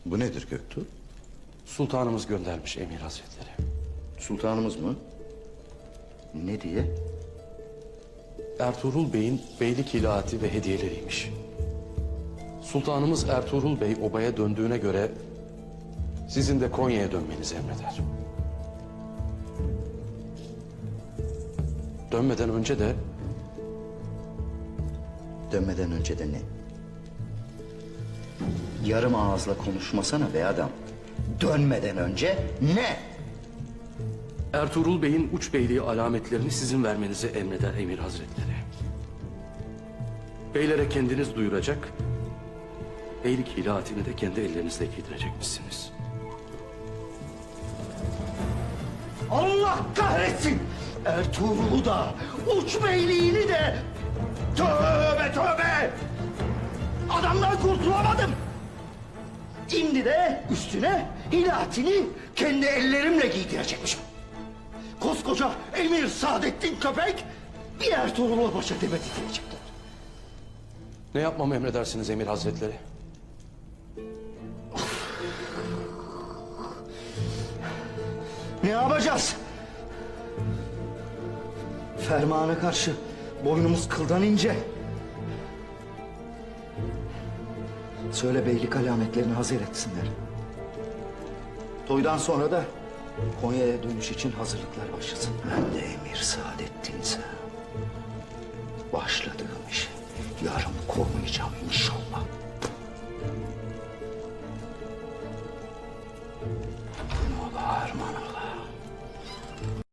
Bu nedir Göktuğ? Sultanımız göndermiş Emir Hazretleri. Sultanımız mı? Ne diye? Ertuğrul Bey'in beylik ilahati ve hediyeleriymiş. Sultanımız Ertuğrul Bey obaya döndüğüne göre sizin de Konya'ya dönmenizi emreder. Dönmeden önce de Dönmeden önce de ne? Yarım ağızla konuşmasana be adam. Dönmeden önce ne? Ertuğrul Bey'in uç beyliği alametlerini sizin vermenizi emreder Emir Hazretleri. Beylere kendiniz duyuracak, beylik ilahatini de kendi ellerinizle giydirecekmişsiniz. Allah kahretsin! Ertuğrul'u da, uç beyliğini de... Tövbe tövbe! Adamdan kurtulamadım! Şimdi de üstüne hilatini kendi ellerimle giydirecekmişim. Koskoca Emir Saadettin köpek bir Ertuğrul'la baş edemedi diyecekler. Ne yapmamı emredersiniz Emir Hazretleri? Ne yapacağız? Fermana karşı boynumuz kıldan ince. Söyle beylik alametlerini hazır etsinler. Toydan sonra da Konya'ya dönüş için hazırlıklar başlasın. Ben de Emir Saadettin